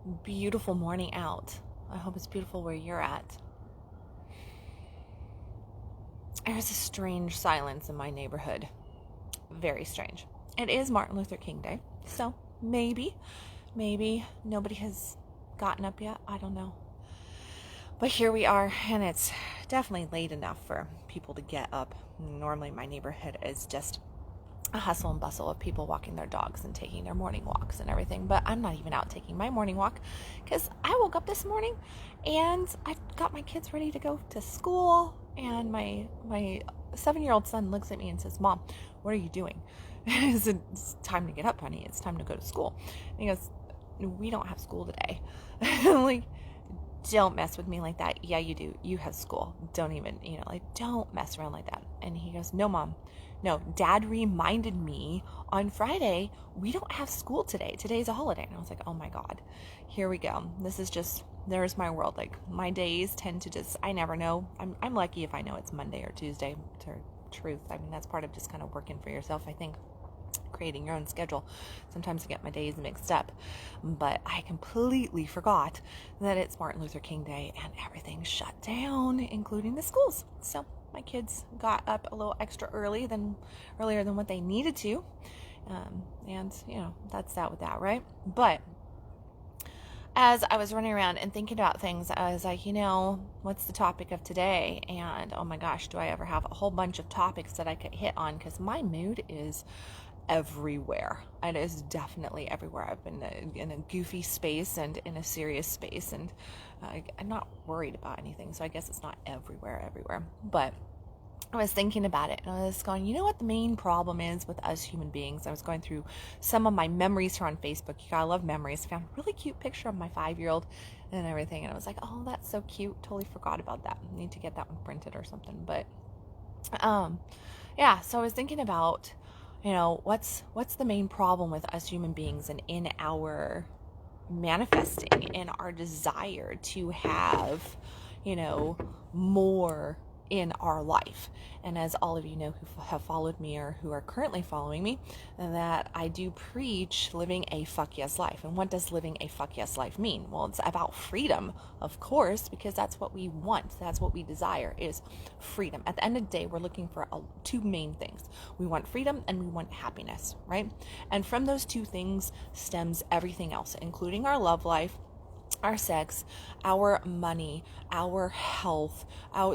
beautiful morning out. I hope it's beautiful where you're at. There's a strange silence in my neighborhood. Very strange. It is Martin Luther King Day, so maybe nobody has gotten up yet. I don't know. But here we are, and it's definitely late enough for people to get up. Normally my neighborhood is just a hustle and bustle of people walking their dogs and taking their morning walks and everything, but I'm not even out taking my morning walk because I woke up this morning and I got my kids ready to go to school, and my 7-year-old son looks at me and says, "Mom, what are you doing?" I said, "It's time to get up, honey. It's time to go to school." And he goes, "We don't have school today." I'm like, "Don't mess with me like that." "Yeah, you do. You have school. Don't even, don't mess around like that." And he goes, "No, Mom. No, Dad reminded me on Friday, we don't have school today. Today's a holiday." And I was like, oh my God, here we go. There's my world. Like, my days tend to I never know. I'm lucky if I know it's Monday or Tuesday, to truth. I mean, that's part of just kind of working for yourself, I think. Creating your own schedule. Sometimes I get my days mixed up, but I completely forgot that it's Martin Luther King Day and everything's shut down, including the schools. So my kids got up a little extra earlier than what they needed to, and that's that with that, right? But as I was running around and thinking about things, I was like, what's the topic of today? And oh my gosh, do I ever have a whole bunch of topics that I could hit on, because my mood is everywhere. It is definitely everywhere. I've been in a goofy space and in a serious space, and I'm not worried about anything, so I guess it's not everywhere. But I was thinking about it, and I was going, what the main problem is with us human beings? I was going through some of my memories here on Facebook. You gotta love memories. I found a really cute picture of my 5-year-old and everything, and I was like, oh, that's so cute. Totally forgot about that. I need to get that one printed or something. But yeah, so I was thinking about what's the main problem with us human beings and in our manifesting, in our desire to have more in our life. And as all of you know who have followed me or who are currently following me, that I do preach living a fuck yes life. And what does living a fuck yes life mean? Well, it's about freedom, of course, because that's what we want. That's what we desire, is freedom. At the end of the day, we're looking for two main things. We want freedom and we want happiness, right? And from those two things stems everything else, including our love life, our sex, our money, our health,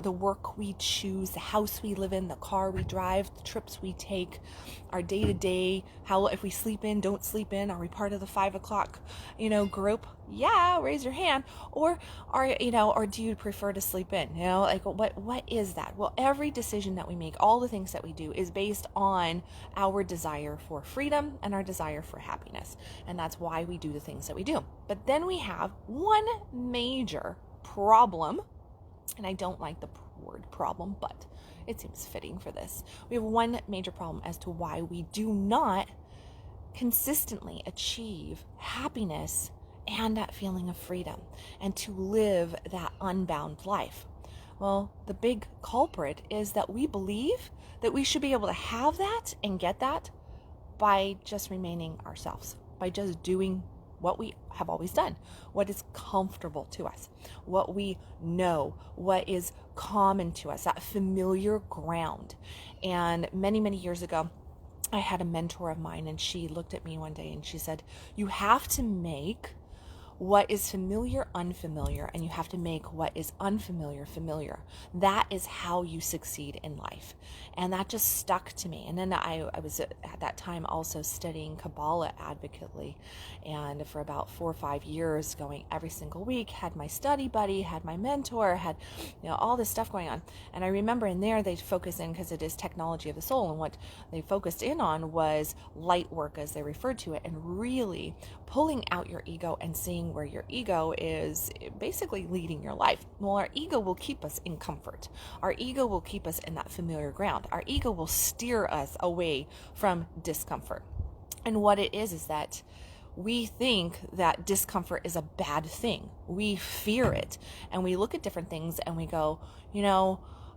the work we choose, the house we live in, the car we drive, the trips we take, our day-to-day, how, if we sleep in, don't sleep in, are we part of the 5 o'clock, group? Yeah, raise your hand. Or or do you prefer to sleep in? What is that? Well, every decision that we make, all the things that we do, is based on our desire for freedom and our desire for happiness. And that's why we do the things that we do. But then we have one major problem, and I don't like the word problem, but it seems fitting for this. We have one major problem as to why we do not consistently achieve happiness and that feeling of freedom, and to live that unbound life. Well, the big culprit is that we believe that we should be able to have that and get that by just remaining ourselves, by just doing what we have always done, what is comfortable to us, what we know, what is common to us, that familiar ground. And many, many years ago, I had a mentor of mine, and she looked at me one day and she said, you have to make what is familiar unfamiliar, and you have to make what is unfamiliar familiar. That is how you succeed in life. And that just stuck to me. And then I was at that time also studying Kabbalah advocately, and for about 4 or 5 years, going every single week, had my study buddy, had my mentor, had all this stuff going on. And I remember in there they focus in, because it is technology of the soul, and what they focused in on was light work, as they referred to it, and really pulling out your ego and seeing where your ego is basically leading your life. Well, our ego will keep us in comfort. Our ego will keep us in that familiar ground. Our ego will steer us away from discomfort. And what it is that we think that discomfort is a bad thing. We fear it. And we look at different things and we go,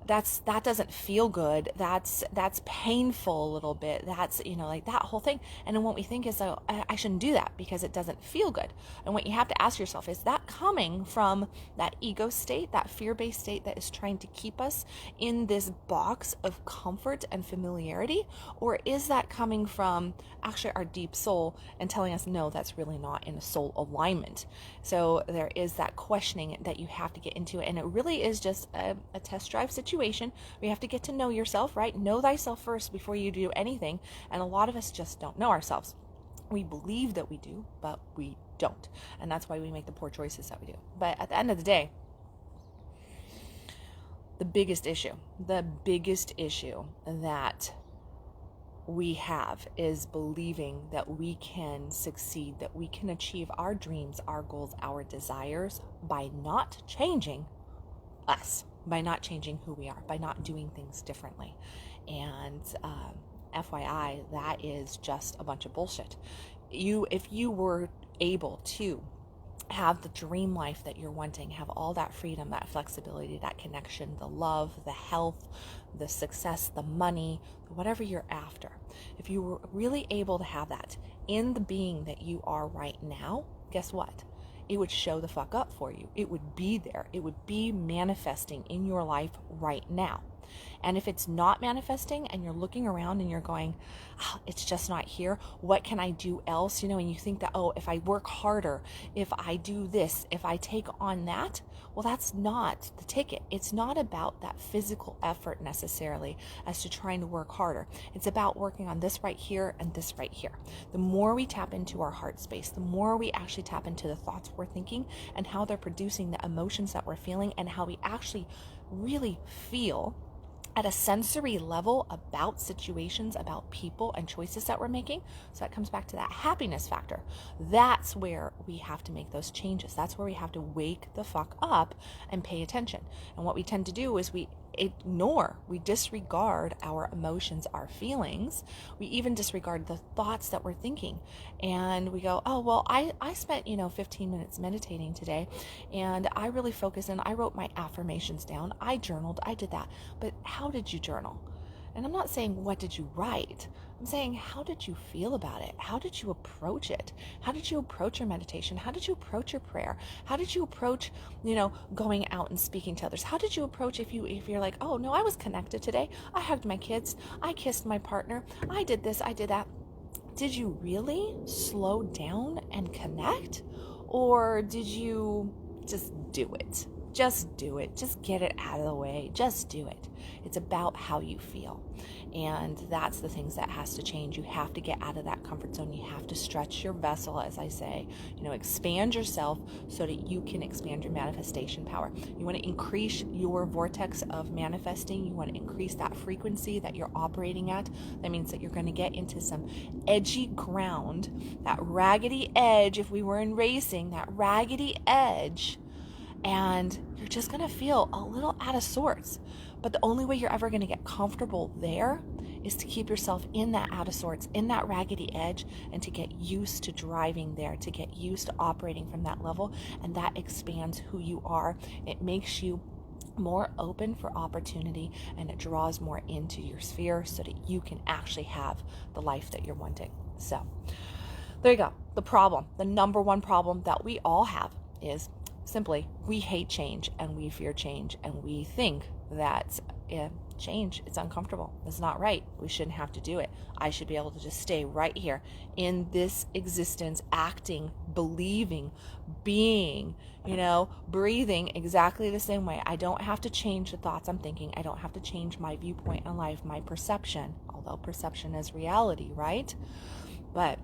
that doesn't feel good. That's painful a little bit. That's, like that whole thing. And then what we think is, oh, I shouldn't do that because it doesn't feel good. And what you have to ask yourself is that coming from that ego state, that fear-based state that is trying to keep us in this box of comfort and familiarity, or is that coming from actually our deep soul and telling us, no, that's really not in a soul alignment? So there is that questioning that you have to get into, and it really is just a test drive situation. We have to get to know yourself, right? Know thyself first before you do anything. And a lot of us just don't know ourselves. We believe that we do, but we don't. And that's why we make the poor choices that we do. But at the end of the day, the biggest issue that we have is believing that we can succeed, that we can achieve our dreams, our goals, our desires by not changing us, by not changing who we are, by not doing things differently. And FYI, that is just a bunch of bullshit. If you were able to have the dream life that you're wanting, have all that freedom, that flexibility, that connection, the love, the health, the success, the money, whatever you're after, if you were really able to have that in the being that you are right now, guess what? It would show the fuck up for you. It would be there. It would be manifesting in your life right now. And if it's not manifesting and you're looking around and you're going, oh, it's just not here, what can I do else? And you think that, oh, if I work harder, if I do this, if I take on that, well, that's not the ticket. It's not about that physical effort necessarily as to trying to work harder. It's about working on this right here and this right here. The more we tap into our heart space, the more we actually tap into the thoughts we're thinking and how they're producing the emotions that we're feeling and how we actually really feel at a sensory level about situations, about people and choices that we're making. So that comes back to that happiness factor. That's where we have to make those changes. That's where we have to wake the fuck up and pay attention. And what we tend to do is we disregard our emotions, our feelings. We even disregard the thoughts that we're thinking. And we go, oh, well, I spent, 15 minutes meditating today, and I really focused and I wrote my affirmations down. I journaled, I did that. But how did you journal? And I'm not saying what did you write. I'm saying how did you feel about it? How did you approach it? How did you approach your meditation? How did you approach your prayer? How did you approach, going out and speaking to others? How did you approach if you're like, oh no, I was connected today. I hugged my kids. I kissed my partner. I did this. I did that. Did you really slow down and connect? Or did you just do it? Just do it. Just get it out of the way. Just do it. It's about how you feel. And that's the things that has to change. You have to get out of that comfort zone. You have to stretch your vessel, as I say, expand yourself so that you can expand your manifestation power. You want to increase your vortex of manifesting. You want to increase that frequency that you're operating at. That means that you're going to get into some edgy ground, that raggedy edge. If we were in racing, that raggedy edge, and you're just going to feel a little out of sorts. But the only way you're ever going to get comfortable there is to keep yourself in that out of sorts, in that raggedy edge, and to get used to driving there, to get used to operating from that level. And that expands who you are. It makes you more open for opportunity, and it draws more into your sphere so that you can actually have the life that you're wanting. So there you go. The number one problem that we all have is simply we hate change and we fear change, and we think that change, it's uncomfortable. It's not right. We shouldn't have to do it. I should be able to just stay right here in this existence, acting, believing, being, breathing exactly the same way. I don't have to change the thoughts I'm thinking. I don't have to change my viewpoint on life, my perception, although perception is reality, right? But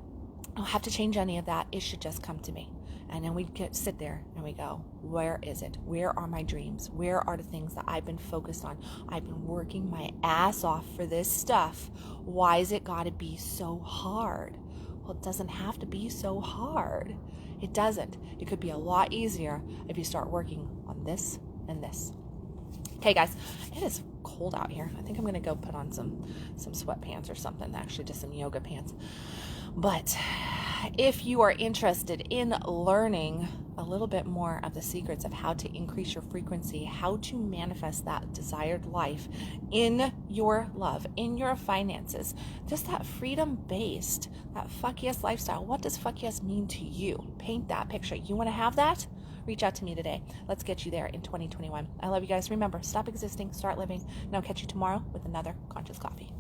I don't have to change any of that. It should just come to me. And then we sit there and we go, where is it? Where are my dreams? Where are the things that I've been focused on? I've been working my ass off for this stuff. Why is it got to be so hard? Well, it doesn't have to be so hard. It doesn't. It could be a lot easier if you start working on this and this. Okay, guys, it is cold out here. I think I'm going to go put on some sweatpants or something, actually just some yoga pants. But if you are interested in learning a little bit more of the secrets of how to increase your frequency, how to manifest that desired life in your love, in your finances, just that freedom-based, that fuck yes lifestyle, what does fuck yes mean to you? Paint that picture. You want to have that? Reach out to me today. Let's get you there in 2021. I love you guys. Remember, stop existing, start living, and I'll catch you tomorrow with another Conscious Coffee.